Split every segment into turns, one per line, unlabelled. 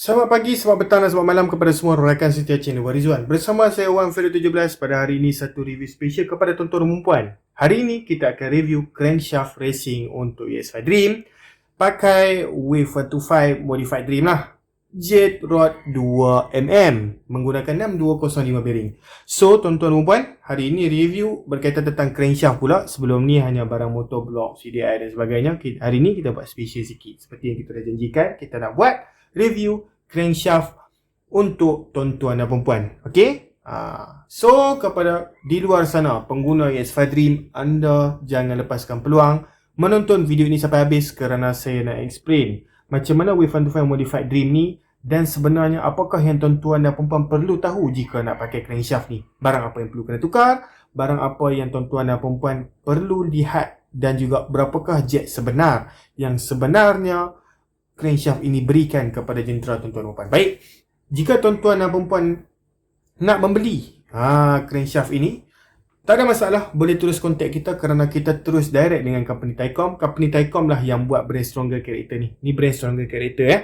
Selamat pagi, selamat petang dan selamat malam kepada semua rakan setia channel Rizwan. Bersama saya Wan Fedo 17 pada hari ini satu review special kepada tuan-tuan dan puan. Hari ini kita akan review crankshaft racing untuk ES5 Dream pakai Wave 125 Modified Dream lah. Jet Rod 2mm menggunakan 6205 bearing. So tuan-tuan dan puan, hari ini review berkaitan tentang crankshaft pula. Sebelum ni hanya barang motor blok, CDI dan sebagainya. Hari ini kita buat special sikit. Seperti yang kita dah janjikan, kita nak buat review crankshaft untuk tuan-tuan dan perempuan. Okey? So kepada di luar sana pengguna ES5 Dream, anda jangan lepaskan peluang menonton video ini sampai habis kerana saya nak explain macam mana Wave 125 Modified Dream ni dan sebenarnya apakah yang tuan-tuan dan perempuan perlu tahu jika nak pakai crankshaft ni. Barang apa yang perlu kena tukar, barang apa yang tuan-tuan dan perempuan perlu lihat dan juga berapakah jet sebenar yang sebenarnya crankshaft ini berikan kepada jentera tuan-tuan dan perempuan. Baik, jika tuan-tuan dan perempuan nak membeli crankshaft ini, tak ada masalah, boleh terus kontak kita kerana kita terus direct dengan company Thaicom. Company Thaicom lah yang buat brand Stronger Character ni. Ni brand Stronger Character ya.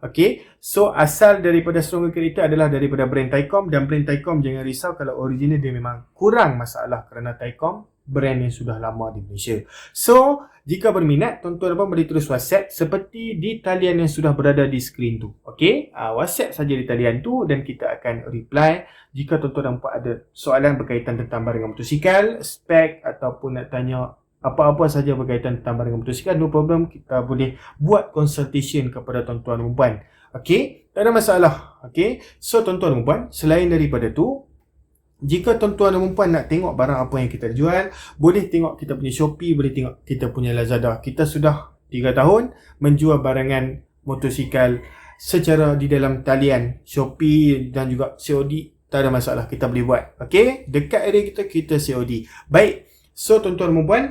Okey, so asal daripada Stronger Character adalah daripada brand Thaicom, dan brand Thaicom jangan risau kalau original dia memang kurang masalah kerana Thaicom brand yang sudah lama di Malaysia. So, jika berminat, tuan-tuan dan puan boleh terus WhatsApp seperti di talian yang sudah berada di skrin tu. Okey, WhatsApp saja di talian tu dan kita akan reply jika tuan-tuan dan puan ada soalan berkaitan tentang barangan motosikal, spek ataupun nak tanya apa-apa saja berkaitan tentang barangan motosikal, no problem, kita boleh buat consultation kepada tuan-tuan dan puan. Okey, tak ada masalah. Okey, so tuan-tuan dan puan, selain daripada tu, jika tuan-tuan dan puan nak tengok barang apa yang kita jual, boleh tengok kita punya Shopee, boleh tengok kita punya Lazada. Kita sudah 3 tahun menjual barangan motosikal secara di dalam talian Shopee dan juga COD. Tak ada masalah, kita boleh buat. Okey, dekat area kita COD. Baik, so tuan-tuan dan puan,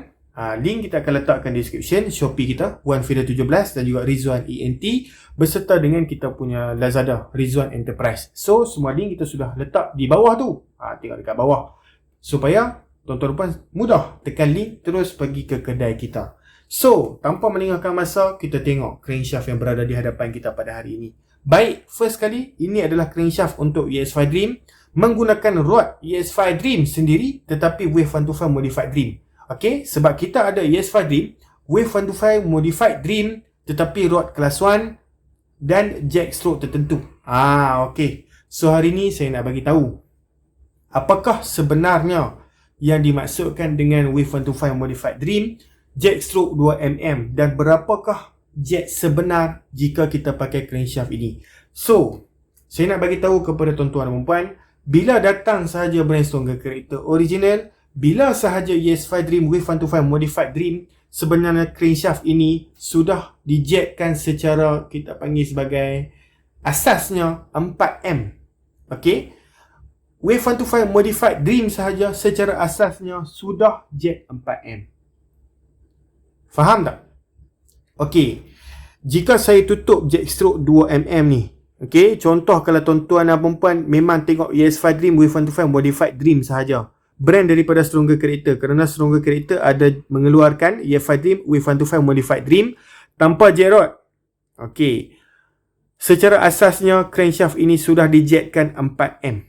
link kita akan letakkan di description Shopee kita, Wan Fedo 17 dan juga Rizwan ENT beserta dengan kita punya Lazada, Rizwan Enterprise. So, semua link kita sudah letak di bawah tu. Tengok dekat bawah. Supaya tuan-tuan dan puan mudah tekan link terus pergi ke kedai kita. So, tanpa melengahkan masa, kita tengok crankshaft yang berada di hadapan kita pada hari ini. Baik, first kali, ini adalah crankshaft untuk ES5 Dream menggunakan rod ES5 Dream sendiri tetapi Wave 125 Modified Dream. Okey, sebab kita ada ES5 Dream, Wave 125 Modified Dream tetapi rod kelas 1 dan jack stroke tertentu. Okey. So hari ni saya nak bagi tahu apakah sebenarnya yang dimaksudkan dengan Wave 125 Modified Dream, jack stroke 2mm dan berapakah jet sebenar jika kita pakai crankshaft ini. So, saya nak bagi tahu kepada tuan-tuan dan puan, bila datang sahaja brand Stronger Character original, bila sahaja ES5 Dream Wave 125 Modified Dream, sebenarnya crankshaft ini sudah dijetkan secara kita panggil sebagai asasnya 4M. Okey. Wave 125 Modified Dream sahaja secara asasnya sudah jet 4M. Faham tak? Okey. Jika saya tutup jack stroke 2mm ni, okey, contoh kalau tuan-tuan dan perempuan memang tengok ES5 Dream Wave 125 Modified Dream sahaja, brand daripada Stronger Character, kerana Stronger Character ada mengeluarkan ES5 Dream Wave 125 Modified Dream tanpa jet rod. Okey. Secara asasnya crankshaft ini sudah dijetkan 4M.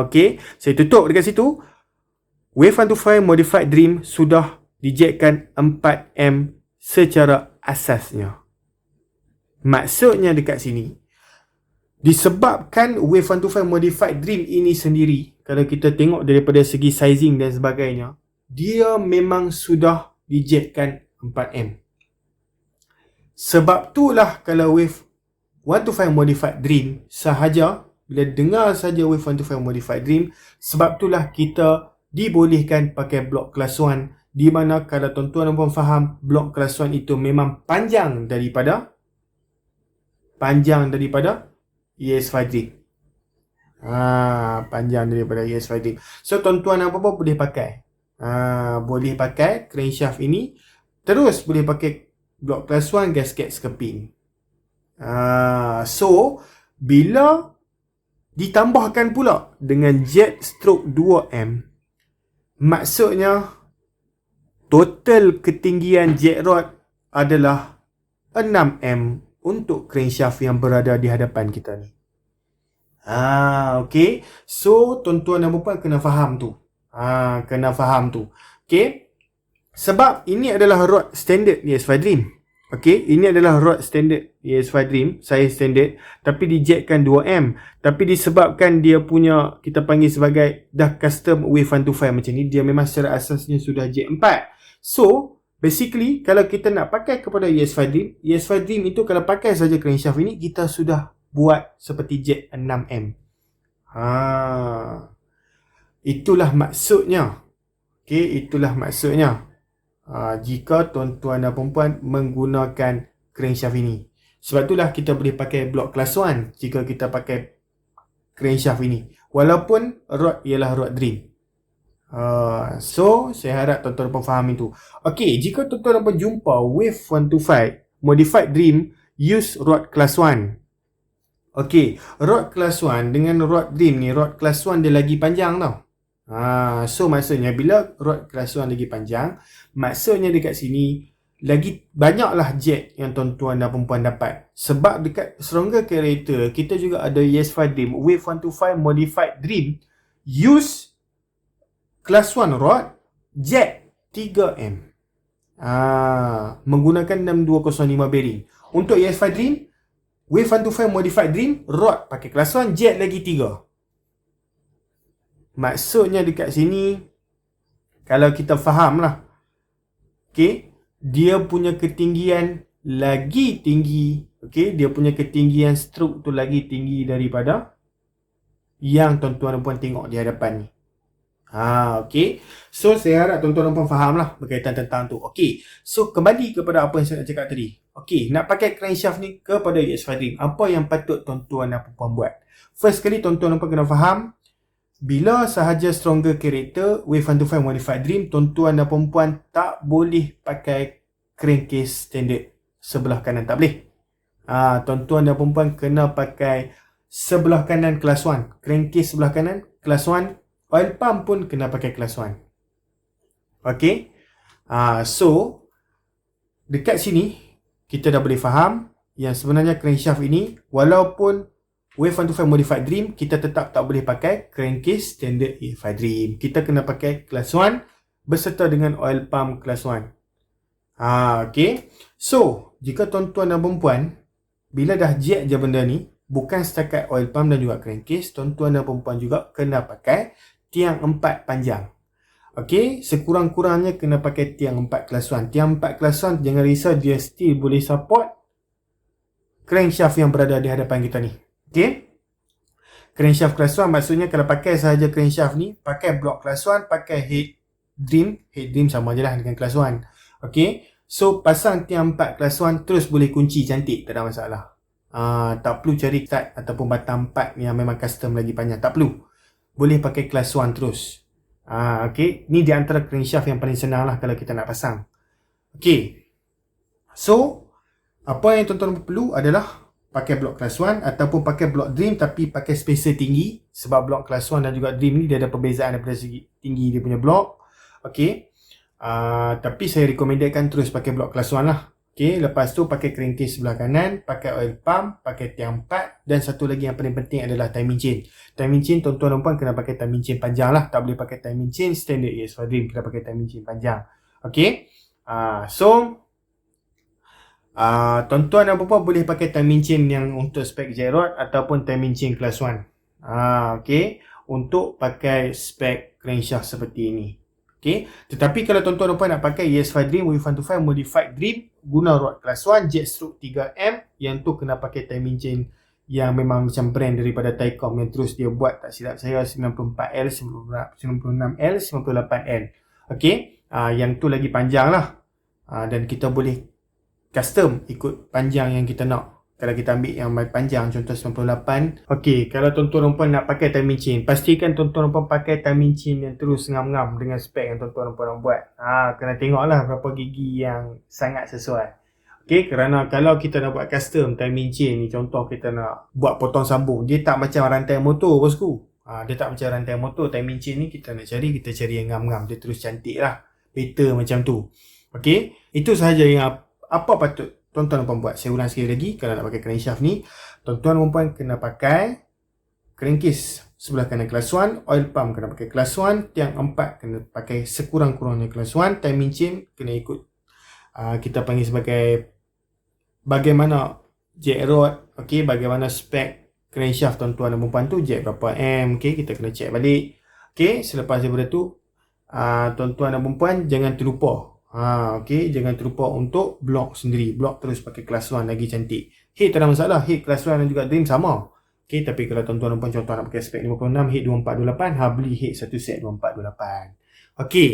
Okey. Saya tutup dekat situ. Wave 125 Modified Dream sudah dijetkan 4M secara asasnya. Maksudnya dekat sini, disebabkan Wave 125 Modified Dream ini sendiri, kalau kita tengok daripada segi sizing dan sebagainya, dia memang sudah dijetkan 4M. Sebab itulah kalau Wave 125 Modified Dream sahaja, bila dengar saja Wave 125 Modified Dream, sebab itulah kita dibolehkan pakai blok kelas 1, di mana kalau tuan-tuan dan puan faham, blok kelas 1 itu memang panjang daripada ES5 Dream. Panjang daripada ES5 Dream. So tuan-tuan dan puan boleh pakai. Boleh pakai crankshaft ini. Terus boleh pakai blok kelas 1 gasket skirping. So bila ditambahkan pula dengan jet stroke 2M, maksudnya total ketinggian jet rod adalah 6M untuk crankshaft yang berada di hadapan kita ni. Okey. So, tuan-tuan dan puan kena faham tu. Kena faham tu. Okey. Sebab ini adalah rod standard ES5 Dream. Okey, ini adalah rod standard ES5 Dream, size standard, tapi dijetkan 2M. Tapi disebabkan dia punya, kita panggil sebagai dah custom wave 125 macam ni, dia memang secara asasnya sudah jet 4. So, basically, kalau kita nak pakai kepada ES5 Dream, ES5 Dream itu kalau pakai saja crankshaft ini, kita sudah buat seperti jet 6M. Itulah maksudnya. Okey, itulah maksudnya. Jika tuan-tuan dan perempuan menggunakan crankshaft ini. Sebab itulah kita boleh pakai blok kelas 1 jika kita pakai crankshaft ini. Walaupun rod ialah rod Dream. So, saya harap tuan-tuan dan perempuan faham itu. Okey, jika tuan-tuan dan perempuan jumpa wave 125 modified Dream, use rod kelas 1. Okey, rod kelas 1 dengan rod Dream ni, rod kelas 1 dia lagi panjang tau. So maksudnya bila rod kelas 1 lagi panjang, maksudnya dekat sini lagi banyaklah jet yang tuan-tuan dan perempuan dapat. Sebab dekat Stronger Character kita juga ada ES5 Dream Wave 125 Modified Dream, use kelas 1 rod, jet 3M, menggunakan 6205 bearing. Untuk ES5 Dream Wave 125 Modified Dream, rod pakai kelas 1, jet lagi 3. Maksudnya dekat sini, kalau kita faham lah, okay, dia punya ketinggian lagi tinggi, okay, dia punya ketinggian stroke tu lagi tinggi daripada yang tuan-tuan dan puan tengok di hadapan ni. Okay. So, saya harap tuan-tuan dan puan faham lah berkaitan tentang tu. Okay. So, kembali kepada apa yang saya nak cakap tadi. Okay, nak pakai crankshaft ni kepada ES5 Dream, apa yang patut tuan-tuan dan puan buat? First kali, tuan-tuan dan puan kena faham, bila sahaja Stronger Character Wave 125 Modified Dream, tuan-tuan dan perempuan tak boleh pakai crankcase standard sebelah kanan, tak boleh. Tuan-tuan dan perempuan kena pakai sebelah kanan kelas 1. Crankcase sebelah kanan kelas 1. Oil pump pun kena pakai kelas 1. Okay. So, dekat sini kita dah boleh faham yang sebenarnya crankshaft ini, walaupun Wave 125 Modified Dream, kita tetap tak boleh pakai crankcase standard ES5 Dream. Kita kena pakai kelas 1 berserta dengan oil pump kelas 1. Okay. So, jika tuan-tuan dan perempuan, bila dah jet je benda ni, bukan setakat oil pump dan juga crankcase, tuan-tuan dan perempuan juga kena pakai tiang 4 panjang. Okay, sekurang-kurangnya kena pakai tiang 4 kelas 1. Tiang 4 kelas 1, jangan risau, dia still boleh support crankshaft yang berada di hadapan kita ni. Okay, crankshaft kelas 1 maksudnya kalau pakai sahaja crankshaft ni, pakai blok kelas 1, pakai head dream sama je lah dengan kelas 1. Okay, so pasang tiang 4 kelas 1 terus boleh kunci cantik, tak ada masalah. Tak perlu cari stud ataupun batang 4 yang memang custom lagi panjang, tak perlu. Boleh pakai kelas 1 terus. Okay, ni di antara crankshaft yang paling senang lah kalau kita nak pasang. Okay, so apa yang tuan-tuan perlu adalah pakai blok kelas 1 ataupun pakai blok Dream tapi pakai spacer tinggi, sebab blok kelas 1 dan juga Dream ni dia ada perbezaan daripada segi tinggi dia punya blok. Okay, tapi saya recommendkan terus pakai blok kelas 1 lah. Okay, lepas tu pakai crankcase sebelah kanan, pakai oil pump, pakai tiang 4, dan satu lagi yang paling penting adalah timing chain. Timing chain tuan-tuan dan puan kena pakai timing chain panjang lah, tak boleh pakai timing chain standard ES5 Dream, kena pakai timing chain panjang. Okay, so tuan-tuan dan puan boleh pakai timing chain yang untuk spek jet rod ataupun timing chain kelas 1. Okay, untuk pakai spek crankshaft seperti ini. Okay, tetapi kalau tuan-tuan dan puan nak pakai ES5 Dream Wave 125 Modified Dream, guna rod kelas 1, jet stroke 3M, yang tu kena pakai timing chain yang memang macam brand daripada Taicom yang terus dia buat, tak silap saya 94L, 96L, 98L. Okay, yang tu lagi panjang lah, dan kita boleh custom ikut panjang yang kita nak. Kalau kita ambil yang panjang, contoh 98. Okay, kalau tuan-tuan dan puan nak pakai timing chain, pastikan tuan-tuan dan puan pakai timing chain yang terus ngam-ngam dengan spek yang tuan-tuan dan puan nak buat. Kena tengoklah berapa gigi yang sangat sesuai. Okay, kerana kalau kita nak buat custom timing chain ni, contoh kita nak buat potong sambung, dia tak macam rantai motor, bosku. Dia tak macam rantai motor. Timing chain ni kita nak cari, kita cari yang ngam-ngam, dia terus cantik lah, better macam tu. Okay, itu sahaja yang apa patut tuan-tuan dan puan-puan, saya ulang sekali lagi, kalau nak pakai crankshaft ni, tuan-tuan dan puan kena pakai crankcase sebelah kanan kelas 1, oil pump kena pakai kelas 1, tiang 4 kena pakai sekurang-kurangnya kelas 1, timing chain kena ikut kita panggil sebagai bagaimana jack rod, okey, bagaimana spek crankshaft tuan-tuan dan puan tu, jack berapa M, okey, kita kena check balik. Okey, selepas daripada tu tuan-tuan dan puan jangan terlupa. Okey, jangan terlupa untuk block sendiri. Block terus pakai kelas 1 lagi cantik. Head tak ada masalah, head kelas 1 dan juga dream sama. Okey, tapi kalau tuan-tuan dan puan contoh nak pakai spek 56, head 2428, beli head satu set 2428. Okey,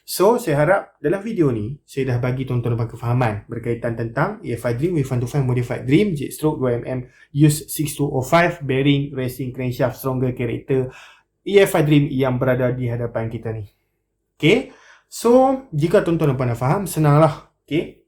so saya harap dalam video ni saya dah bagi tuan-tuan dan puan kefahaman berkaitan tentang EFI Dream Wave 125 Modified Dream Jet Stroke 2mm Use 6205 Bearing Racing Crankshaft Stronger Character EFI Dream yang berada di hadapan kita ni. Okey, so jika tuan-tuan dan puan dah faham, senanglah. Okey,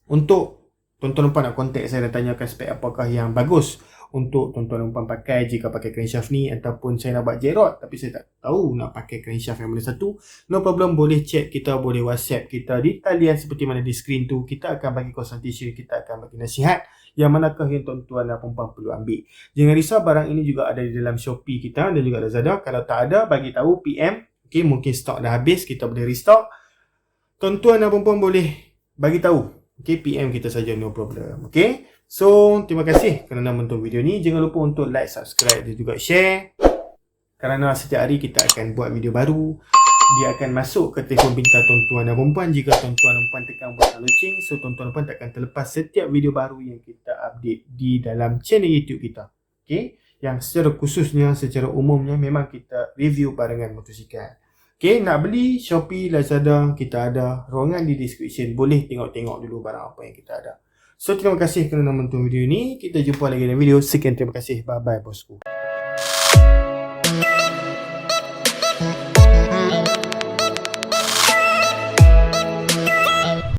untuk tuan-tuan dan puan nak contact saya dan tanyakan spek apakah yang bagus untuk tuan-tuan dan puan pakai jika pakai crankshaft ni, ataupun saya nak buat jet rod tapi saya tak tahu nak pakai crankshaft yang mana satu, no problem, boleh chat kita, boleh WhatsApp kita di talian seperti mana di screen tu. Kita akan bagi consultation, kita akan bagi nasihat yang manakah yang tuan-tuan dan puan perlu ambil. Jangan risau, barang ini juga ada di dalam Shopee kita dan juga Lazada. Kalau tak ada, bagi tahu PM. Okey, mungkin stok dah habis, kita boleh restock. Tuan-tuan dan puan boleh bagi tahu. Okey, PM kita saja, no problem. Okey. So, terima kasih kerana menonton video ni. Jangan lupa untuk like, subscribe dan juga share. Kerana setiap hari kita akan buat video baru. Dia akan masuk ke telefon pintar tuan-tuan dan puan jika tuan-tuan dan puan tekan butang loceng. So, tuan-tuan dan puan takkan terlepas setiap video baru yang kita update di dalam channel YouTube kita. Okey, yang secara khususnya, secara umumnya memang kita review barangan motosikal. Okey, nak beli Shopee, Lazada, kita ada ruangan di description. Boleh tengok-tengok dulu barang apa yang kita ada. So, terima kasih kerana menonton video ini. Kita jumpa lagi dalam video. Sekian, terima kasih. Bye-bye, bosku.